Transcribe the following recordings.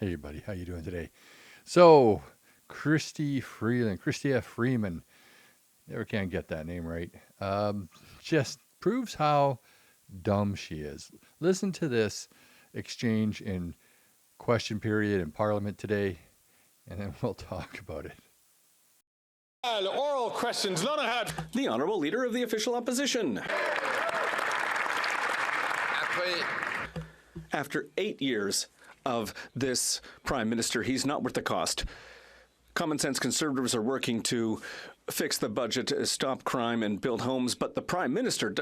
Hey, buddy, how you doing today? So, Christia Freeman, never can get that name right. Just proves how dumb she is. Listen to this exchange in question period in Parliament today, and then we'll talk about it. Oral questions. The Honourable Leader of the Official Opposition. After 8 years of this Prime Minister, he's not worth the cost. Common sense Conservatives are working to fix the budget, stop crime and build homes, but the Prime Minister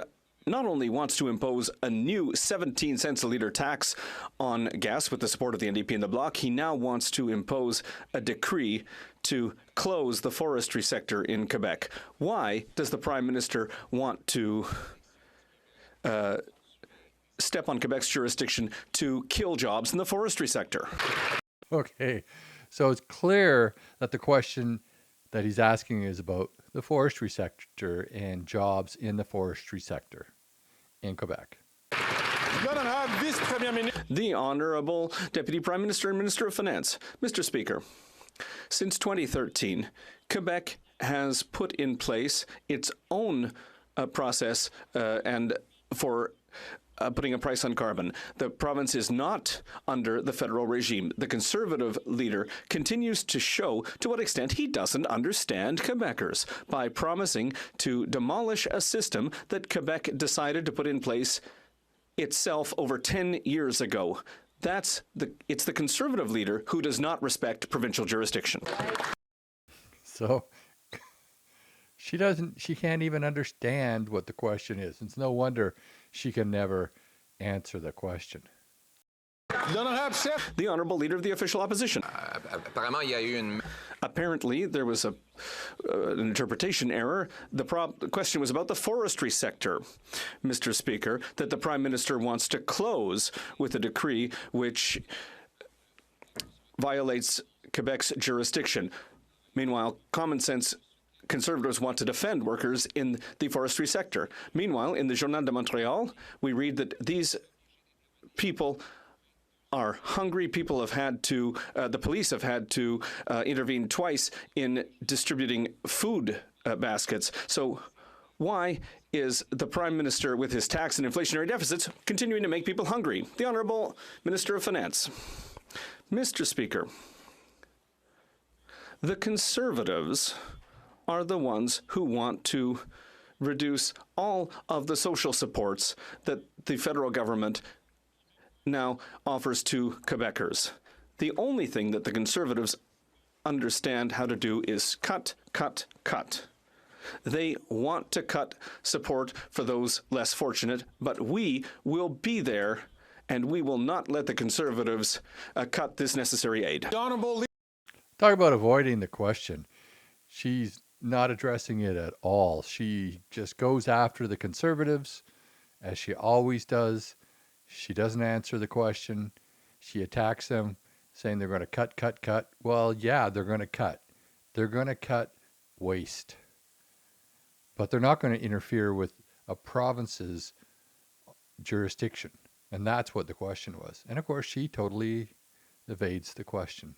not only wants to impose a new 17 cents a litre tax on gas with the support of the NDP and the Bloc, he now wants to impose a decree to close the forestry sector in Quebec. Why does the Prime Minister want to step on Quebec's jurisdiction to kill jobs in the forestry sector? Okay, so it's clear that the question that he's asking is about the forestry sector and jobs in the forestry sector in Quebec. The Honourable Deputy Prime Minister and Minister of Finance. Mr. Speaker, since 2013, Quebec has put in place its own process and for putting a price on carbon. The province is not under the federal regime. The Conservative leader continues to show to what extent he doesn't understand Quebecers by promising to demolish a system that Quebec decided to put in place itself over 10 years ago. It's the Conservative leader who does not respect provincial jurisdiction. So she can't even understand what the question is. It's no wonder she can never answer the question. The Honourable Leader of the Official Opposition. Apparently, there was an interpretation error. The question was about the forestry sector, Mr. Speaker, that the Prime Minister wants to close with a decree which violates Quebec's jurisdiction. Meanwhile, common sense Conservatives want to defend workers in the forestry sector. Meanwhile, in the Journal de Montréal, we read that these people are hungry. People have had to, the police have had to intervene twice in distributing food baskets. So why is the Prime Minister, with his tax and inflationary deficits, continuing to make people hungry? The Honourable Minister of Finance. Mr. Speaker, the Conservatives are the ones who want to reduce all of the social supports that the federal government now offers to Quebecers. The only thing that the Conservatives understand how to do is cut, cut, cut. They want to cut support for those less fortunate, but we will be there and we will not let the Conservatives cut this necessary aid. Talk about avoiding the question. She's not addressing it at all. She just goes after the Conservatives, as she always does. She doesn't answer the question. She attacks them, saying they're going to cut, cut, cut. Well, yeah, they're going to cut. They're going to cut waste. But they're not going to interfere with a province's jurisdiction. And that's what the question was. And of course, she totally evades the question.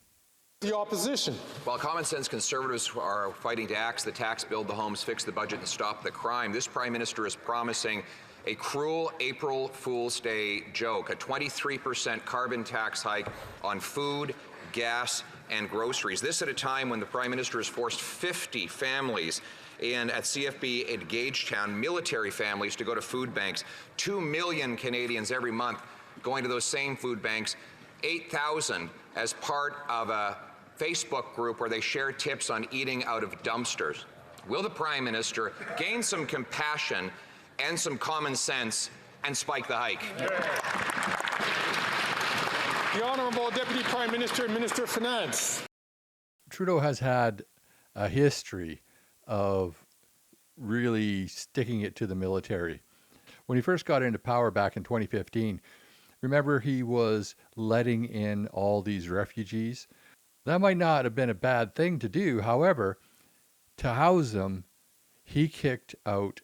The opposition. While common sense Conservatives are fighting to axe the tax, build the homes, fix the budget, and stop the crime, this Prime Minister is promising a cruel April Fool's Day joke, a 23% carbon tax hike on food, gas, and groceries. This at a time when the Prime Minister has forced 50 families at CFB in Gagetown, military families, to go to food banks. 2 million Canadians every month going to those same food banks. 8,000 as part of a Facebook group where they share tips on eating out of dumpsters. Will the Prime Minister gain some compassion and some common sense and spike the hike? The Honourable Deputy Prime Minister and Minister of Finance. Trudeau has had a history of really sticking it to the military. When he first got into power back in 2015, remember he was letting in all these refugees? That might not have been a bad thing to do. However, to house them, he kicked out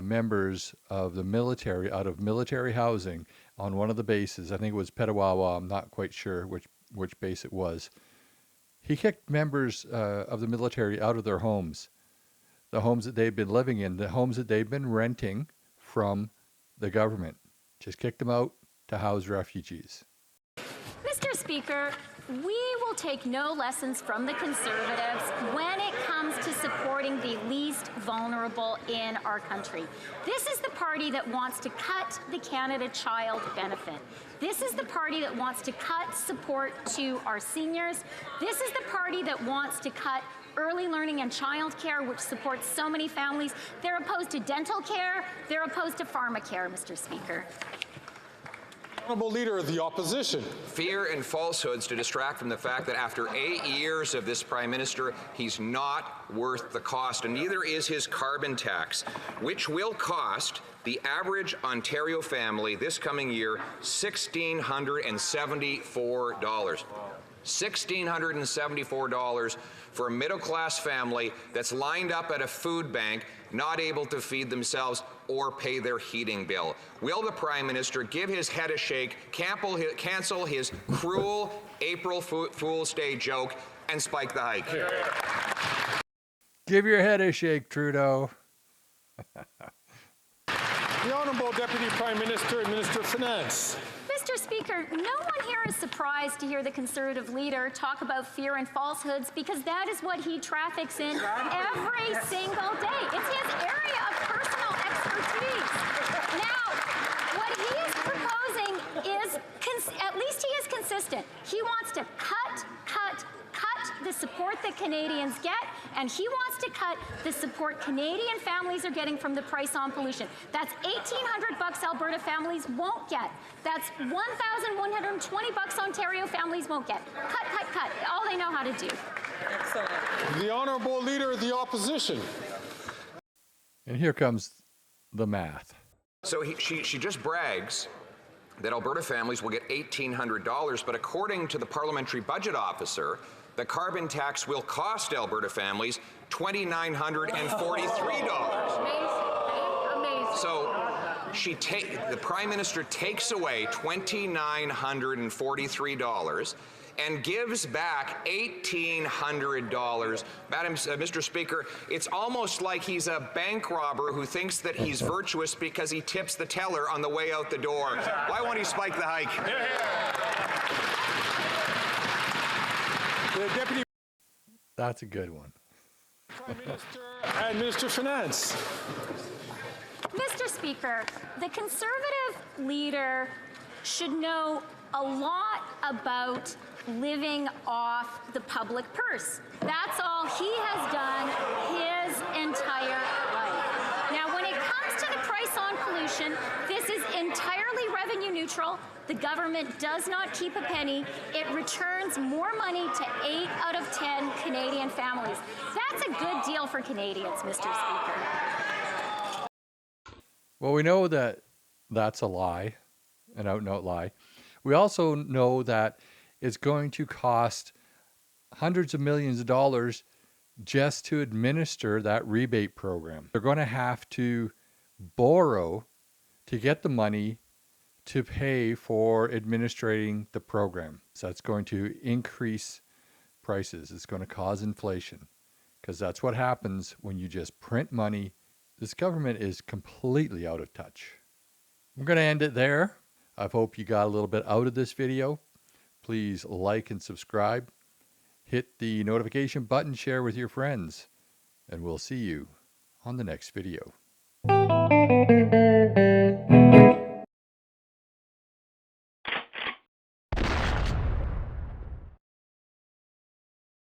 members of the military out of military housing on one of the bases. I think it was Petawawa. I'm not quite sure which which base it was, he kicked members of the military out of their homes, the homes that they've been living in, the homes that they've been renting from the government. Just kicked them out to house refugees. Mr. Speaker, we will take no lessons from the Conservatives when it comes to supporting the least vulnerable in our country. This is the party that wants to cut the Canada Child Benefit. This is the party that wants to cut support to our seniors. This is the party that wants to cut early learning and childcare, which supports so many families. They're opposed to dental care. They're opposed to pharmacare, Mr. Speaker. Honourable Leader of the Opposition. Fear and falsehoods to distract from the fact that after 8 years of this Prime Minister, he's not worth the cost, and neither is his carbon tax, which will cost the average Ontario family this coming year $1,674. $1,674 for a middle-class family that's lined up at a food bank, not able to feed themselves or pay their heating bill. Will the Prime Minister give his head a shake, cancel his cruel April Fool's Day joke, and spike the hike? Give your head a shake, Trudeau. The Honourable Deputy Prime Minister and Minister of Finance. Mr. Speaker, no one here is surprised to hear the Conservative leader talk about fear and falsehoods, because that is what he traffics in every single day. It's his area of personal expertise. Now, what he is proposing is, at least he is consistent. He wants to cut the support that Canadians get, and he wants to cut the support Canadian families are getting from the price on pollution. That's $1,800 Alberta families won't get. That's $1,120 Ontario families won't get. Cut. All they know how to do. Excellent. The Honourable Leader of the Opposition. And here comes the math. So she just brags that Alberta families will get $1,800, but according to the Parliamentary Budget Officer, the carbon tax will cost Alberta families $2,943. Amazing. So the Prime Minister takes away $2,943 and gives back $1,800. Mr. Speaker, it's almost like he's a bank robber who thinks that he's virtuous because he tips the teller on the way out the door. Why won't he spike the hike? The Deputy That's a good one. Prime Minister and Minister of Finance. Mr. Speaker, the Conservative leader should know a lot about living off the public purse. That's all he has done his entire life. Now, when it comes to the price on pollution, this is entirely revenue neutral. The government does not keep a penny. It returns more money to 8 out of 10 Canadian families. That's a good deal for Canadians, Mr. Speaker. Well, we know that that's a lie, an out-and-out lie. We also know that it's going to cost hundreds of millions of dollars just to administer that rebate program. They're going to have to borrow to get the money to pay for administrating the program. So that's going to increase prices. It's going to cause inflation, because that's what happens when you just print money. This government is completely out of touch. I'm going to end it there. I hope you got a little bit out of this video. Please like and subscribe. Hit the notification button, share with your friends, and we'll see you on the next video.